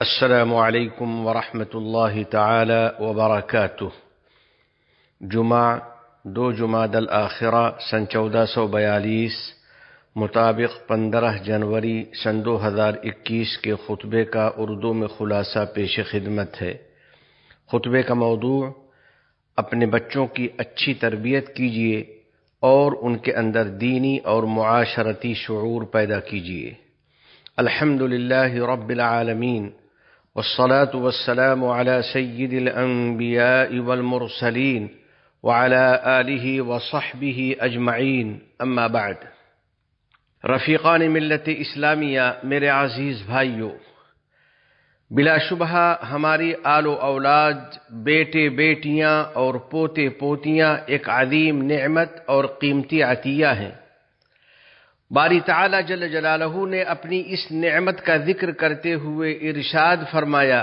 السلام علیکم ورحمۃ اللہ تعالی وبرکاتہ۔ جمعہ 2 جمادی الآخرہ سن 1442 مطابق 15 جنوری سن 2021 کے خطبے کا اردو میں خلاصہ پیش خدمت ہے۔ خطبے کا موضوع: اپنے بچوں کی اچھی تربیت کیجیے اور ان کے اندر دینی اور معاشرتی شعور پیدا کیجیے۔ الحمدللہ رب العالمین والصلاة والسلام على سید الانبیاء والمرسلین وعلى آلہ وصحبہ اجمعین، اما بعد۔ رفیقان ملت اسلامیہ، میرے عزیز بھائیوں، بلا شبہ ہماری آل و اولاد، بیٹے بیٹیاں اور پوتے پوتیاں ایک عظیم نعمت اور قیمتی عطیہ ہیں۔ باری تعالی جل جلالہ نے اپنی اس نعمت کا ذکر کرتے ہوئے ارشاد فرمایا: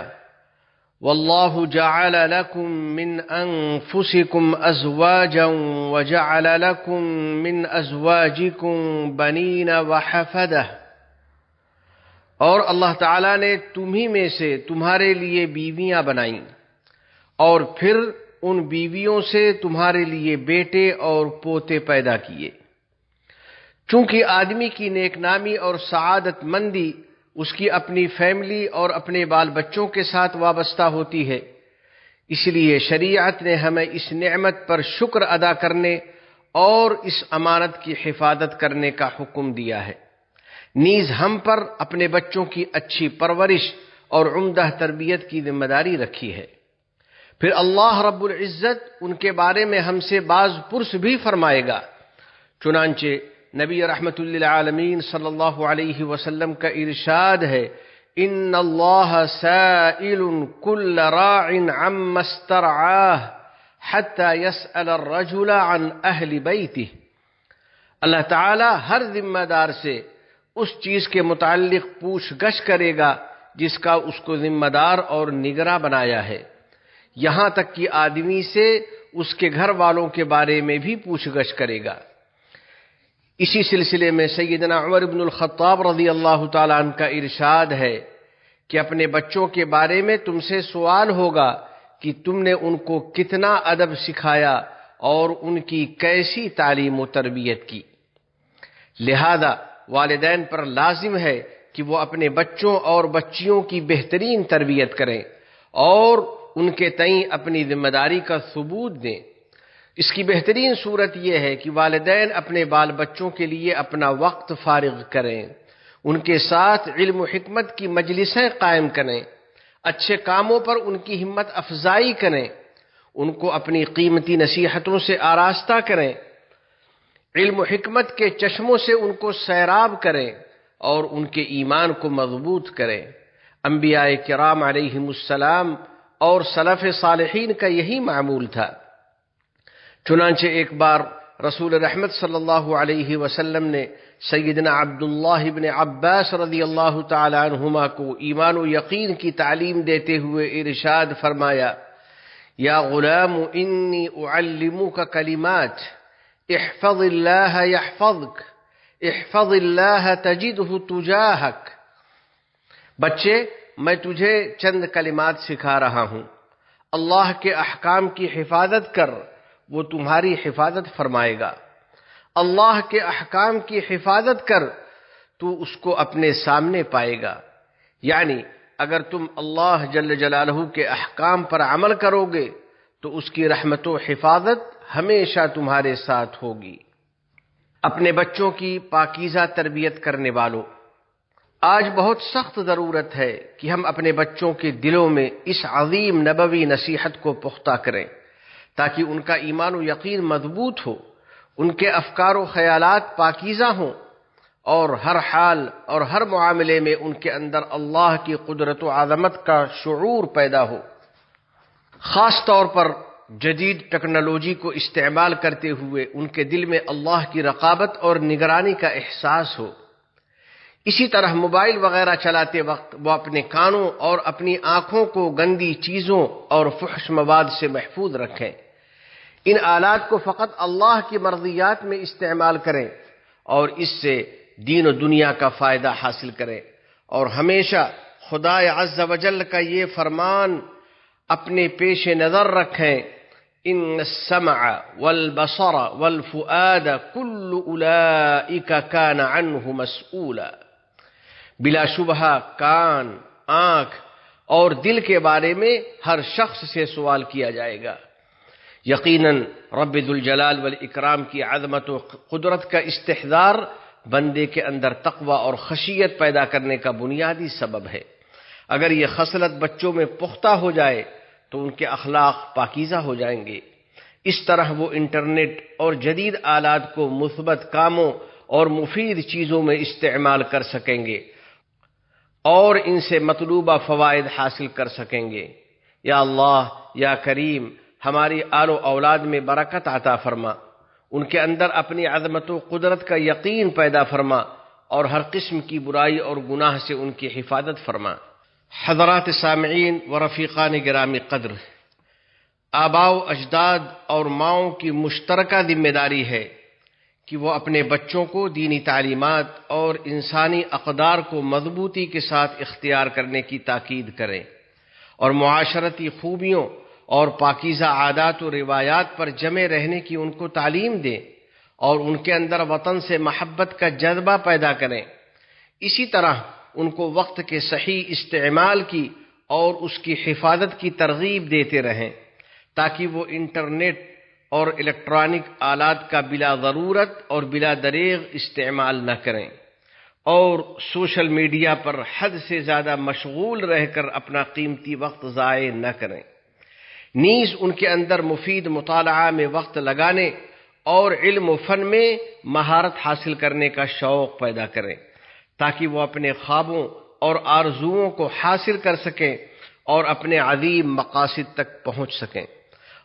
واللہ جعل لکم من انفسکم ازواجا وجعل لکم من ازواجکم بنین وحفدہ، اور اللہ تعالیٰ نے تمہی میں سے تمہارے لیے بیویاں بنائیں اور پھر ان بیویوں سے تمہارے لیے بیٹے اور پوتے پیدا کیے۔ چونکہ آدمی کی نیک نامی اور سعادت مندی اس کی اپنی فیملی اور اپنے بال بچوں کے ساتھ وابستہ ہوتی ہے، اس لیے شریعت نے ہمیں اس نعمت پر شکر ادا کرنے اور اس امانت کی حفاظت کرنے کا حکم دیا ہے۔ نیز ہم پر اپنے بچوں کی اچھی پرورش اور عمدہ تربیت کی ذمہ داری رکھی ہے۔ پھر اللہ رب العزت ان کے بارے میں ہم سے باز پرس بھی فرمائے گا۔ چنانچہ نبی رحمت للعالمین صلی اللہ علیہ وسلم کا ارشاد ہے: ان اللہ سائل کل راع عما استرعاہ حتی یسأل الرجل عن اہل بیتہ۔ اللہ تعالی ہر ذمہ دار سے اس چیز کے متعلق پوچھ گچھ کرے گا جس کا اس کو ذمہ دار اور نگراں بنایا ہے، یہاں تک کہ آدمی سے اس کے گھر والوں کے بارے میں بھی پوچھ گچھ کرے گا۔ اسی سلسلے میں سیدنا عمر بن الخطاب رضی اللہ تعالیٰ عنہ کا ارشاد ہے کہ اپنے بچوں کے بارے میں تم سے سوال ہوگا کہ تم نے ان کو کتنا ادب سکھایا اور ان کی کیسی تعلیم و تربیت کی۔ لہذا والدین پر لازم ہے کہ وہ اپنے بچوں اور بچیوں کی بہترین تربیت کریں اور ان کے تئیں اپنی ذمہ داری کا ثبوت دیں۔ اس کی بہترین صورت یہ ہے کہ والدین اپنے بال بچوں کے لیے اپنا وقت فارغ کریں، ان کے ساتھ علم و حکمت کی مجلسیں قائم کریں، اچھے کاموں پر ان کی ہمت افزائی کریں، ان کو اپنی قیمتی نصیحتوں سے آراستہ کریں، علم و حکمت کے چشموں سے ان کو سیراب کریں اور ان کے ایمان کو مضبوط کریں۔ انبیاء کرام علیہم السلام اور سلف صالحین کا یہی معمول تھا۔ چنانچہ ایک بار رسول رحمت صلی اللہ علیہ وسلم نے سیدنا عبداللہ بن عباس رضی اللہ تعالی عنہما کو ایمان و یقین کی تعلیم دیتے ہوئے ارشاد فرمایا: یا غلام انی اعلمک کلمات احفظ اللہ یحفظک احفظ اللہ تجدہ تجاہک۔ بچے، میں تجھے چند کلمات سکھا رہا ہوں، اللہ کے احکام کی حفاظت کر، وہ تمہاری حفاظت فرمائے گا۔ اللہ کے احکام کی حفاظت کر تو اس کو اپنے سامنے پائے گا، یعنی اگر تم اللہ جل جلالہ کے احکام پر عمل کرو گے تو اس کی رحمت و حفاظت ہمیشہ تمہارے ساتھ ہوگی۔ اپنے بچوں کی پاکیزہ تربیت کرنے والوں، آج بہت سخت ضرورت ہے کہ ہم اپنے بچوں کے دلوں میں اس عظیم نبوی نصیحت کو پختہ کریں تاکہ ان کا ایمان و یقین مضبوط ہو، ان کے افکار و خیالات پاکیزہ ہوں اور ہر حال اور ہر معاملے میں ان کے اندر اللہ کی قدرت و عظمت کا شعور پیدا ہو۔ خاص طور پر جدید ٹیکنالوجی کو استعمال کرتے ہوئے ان کے دل میں اللہ کی رقابت اور نگرانی کا احساس ہو۔ اسی طرح موبائل وغیرہ چلاتے وقت وہ اپنے کانوں اور اپنی آنکھوں کو گندی چیزوں اور فحش مواد سے محفوظ رکھیں۔ ان آلات کو فقط اللہ کی مرضیات میں استعمال کریں اور اس سے دین و دنیا کا فائدہ حاصل کریں، اور ہمیشہ خدا عز و جل کا یہ فرمان اپنے پیش نظر رکھیں، ان السمع والبصر والفؤاد کل اولئک کان عنہ مسئولا، بلا شبہ کان، آنکھ اور دل کے بارے میں ہر شخص سے سوال کیا جائے گا۔ یقیناً رب ذوالجلال والاکرام کی عظمت و قدرت کا استحضار بندے کے اندر تقوی اور خشیت پیدا کرنے کا بنیادی سبب ہے۔ اگر یہ خصلت بچوں میں پختہ ہو جائے تو ان کے اخلاق پاکیزہ ہو جائیں گے۔ اس طرح وہ انٹرنیٹ اور جدید آلات کو مثبت کاموں اور مفید چیزوں میں استعمال کر سکیں گے اور ان سے مطلوبہ فوائد حاصل کر سکیں گے۔ یا اللہ، یا کریم، ہماری آل و اولاد میں برکت عطا فرما، ان کے اندر اپنی عظمت و قدرت کا یقین پیدا فرما اور ہر قسم کی برائی اور گناہ سے ان کی حفاظت فرما۔ حضرات سامعین و رفیقان گرامی قدر، آباء و اجداد اور ماؤں کی مشترکہ ذمہ داری ہے کہ وہ اپنے بچوں کو دینی تعلیمات اور انسانی اقدار کو مضبوطی کے ساتھ اختیار کرنے کی تاکید کریں اور معاشرتی خوبیوں اور پاکیزہ عادات و روایات پر جمے رہنے کی ان کو تعلیم دیں اور ان کے اندر وطن سے محبت کا جذبہ پیدا کریں۔ اسی طرح ان کو وقت کے صحیح استعمال کی اور اس کی حفاظت کی ترغیب دیتے رہیں تاکہ وہ انٹرنیٹ اور الیکٹرانک آلات کا بلا ضرورت اور بلا دریغ استعمال نہ کریں اور سوشل میڈیا پر حد سے زیادہ مشغول رہ کر اپنا قیمتی وقت ضائع نہ کریں۔ نیز ان کے اندر مفید مطالعہ میں وقت لگانے اور علم و فن میں مہارت حاصل کرنے کا شوق پیدا کریں تاکہ وہ اپنے خوابوں اور آرزوؤں کو حاصل کر سکیں اور اپنے عظیم مقاصد تک پہنچ سکیں۔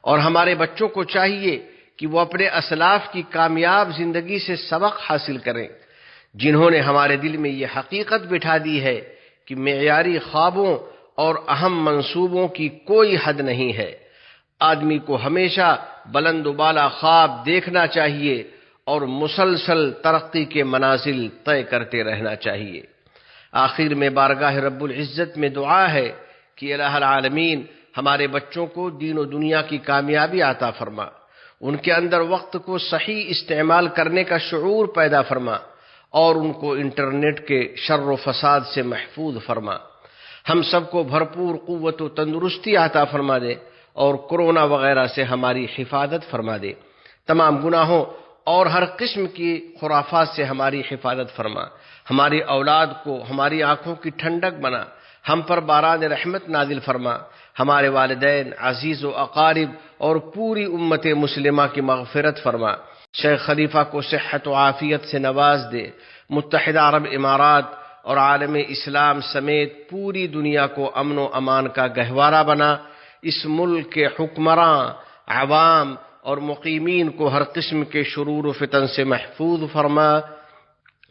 اور ہمارے بچوں کو چاہیے کہ وہ اپنے اسلاف کی کامیاب زندگی سے سبق حاصل کریں جنہوں نے ہمارے دل میں یہ حقیقت بٹھا دی ہے کہ معیاری خوابوں اور اہم منصوبوں کی کوئی حد نہیں ہے۔ آدمی کو ہمیشہ بلند و بالا خواب دیکھنا چاہیے اور مسلسل ترقی کے منازل طے کرتے رہنا چاہیے۔ آخر میں بارگاہ رب العزت میں دعا ہے کہ الہ العالمین ہمارے بچوں کو دین و دنیا کی کامیابی عطا فرما، ان کے اندر وقت کو صحیح استعمال کرنے کا شعور پیدا فرما اور ان کو انٹرنیٹ کے شر و فساد سے محفوظ فرما۔ ہم سب کو بھرپور قوت و تندرستی عطا فرما دے اور کرونا وغیرہ سے ہماری حفاظت فرما دے۔ تمام گناہوں اور ہر قسم کی خرافات سے ہماری حفاظت فرما۔ ہماری اولاد کو ہماری آنکھوں کی ٹھنڈک بنا، ہم پر باران رحمت نازل فرما، ہمارے والدین، عزیز و اقارب اور پوری امت مسلمہ کی مغفرت فرما۔ شیخ خلیفہ کو صحت و عافیت سے نواز دے، متحدہ عرب امارات اور عالم اسلام سمیت پوری دنیا کو امن و امان کا گہوارہ بنا۔ اس ملک کے حکمراں، عوام اور مقیمین کو ہر قسم کے شرور و فتن سے محفوظ فرما۔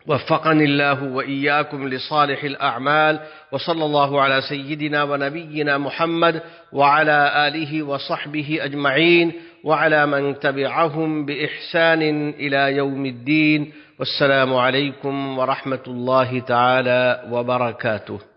وفقني الله وإياكم لصالح الأعمال، وصلى الله على سيدنا ونبينا محمد وعلى آله وصحبه أجمعين وعلى من تبعهم بإحسان إلى يوم الدين، والسلام عليكم ورحمة الله تعالى وبركاته۔